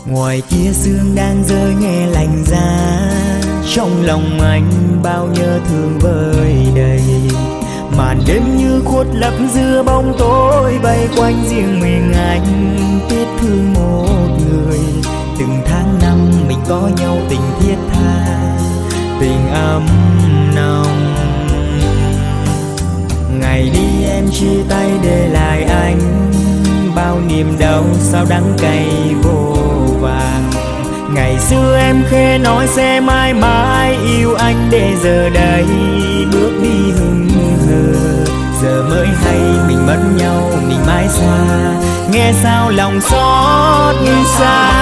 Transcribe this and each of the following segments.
Ngoài kia sương đang rơi nghe lạnh giá, trong lòng anh bao nhớ thương vơi đầy. Màn đêm như khuất lấp giữa bóng tối, bay quanh riêng mình anh tiếc thương một người. Từng tháng năm mình có nhau tình thiết tha, tình ấm nồng. Ngày đi em chia tay để lại anh bao niềm đau sao đắng cay vô vàng. Ngày xưa em khẽ nói sẽ mãi mãi yêu anh, để giờ đây bước đi hững hờ. Giờ mới hay mình mất nhau mình mãi xa, nghe sao lòng xót xa.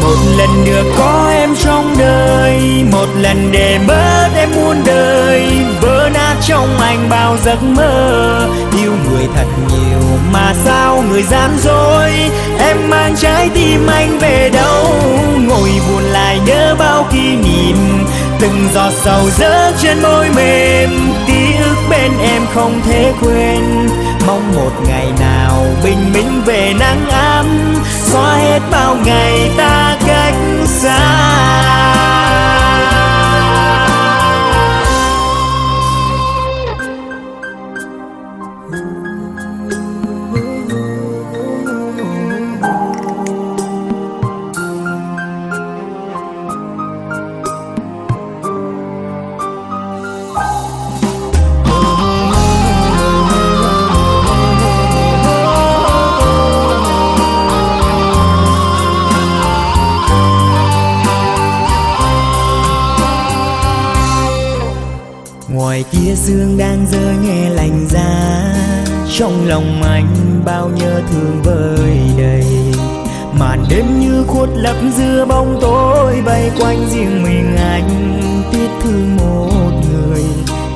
Một lần được có em trong đời, một lần để mất em muôn đời. Vỡ nát trong anh bao giấc mơ, yêu người thật nhiều mà sao người gian dối. Em mang trái tim anh về đâu, ngồi buồn lại nhớ bao kỷ niệm. Từng giọt sầu rớt trên môi mềm, ký ức bên em không thể quên. Mong một ngày nào bình minh về nắng ấm, xóa hết bao ngày ta cách xa. Ngoài kia sương đang rơi nghe lạnh giá, trong lòng anh bao nhớ thương vơi đầy. Màn đêm như khuất lấp giữa bóng tối, bay quanh riêng mình anh tiếc thương một người.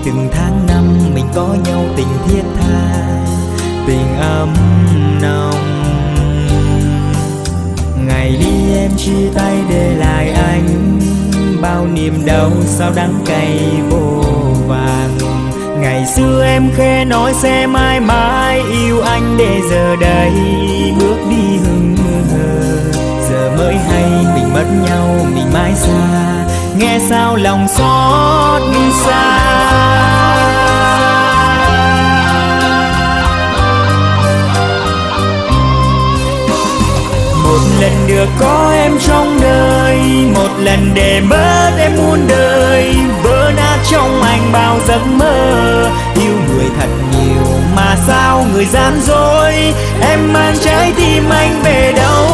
Từng tháng năm mình có nhau tình thiết tha, tình ấm nồng. Ngày đi em chia tay để lại anh bao niềm đau sao đắng cay vô vàng. Ngày xưa em khẽ nói sẽ mãi mãi yêu anh, để giờ đây bước đi hững hờ. Giờ mới hay mình mất nhau mình mãi xa, nghe sao lòng xót xa. Một lần được có em trong đời, một lần để mất em muôn đời. Vỡ nát trong anh bao giấc mơ, yêu người thật nhiều mà sao người gian dối. Em mang trái tim anh về đâu,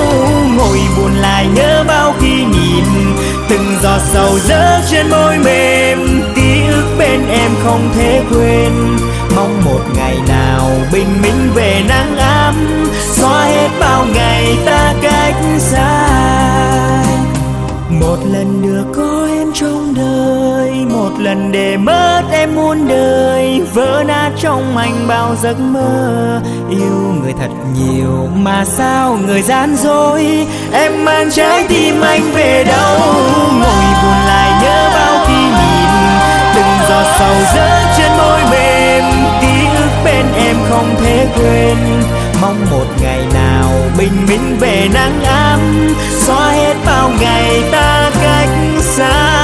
ngồi buồn lại nhớ bao kỷ niệm. Từng giọt sầu rớt trên môi mềm, ký ức bên em không thể quên. Mong một ngày nào bình minh về nắng ấm, xóa hết bao ngày ta cách xa. Một lần được có em trong đời, một lần để mất em muôn đời. Vỡ nát trong anh bao giấc mơ, yêu người thật nhiều mà sao người gian dối. Em mang trái tim anh về đâu, ngồi buồn lại nhớ bao kỷ niệm. Từng giọt sầu rớt trên môi mềm, ký ức bên em không thể quên. Mong một ngày nào bình minh về nắng ấm, xóa hết bao ngày ta cách xa.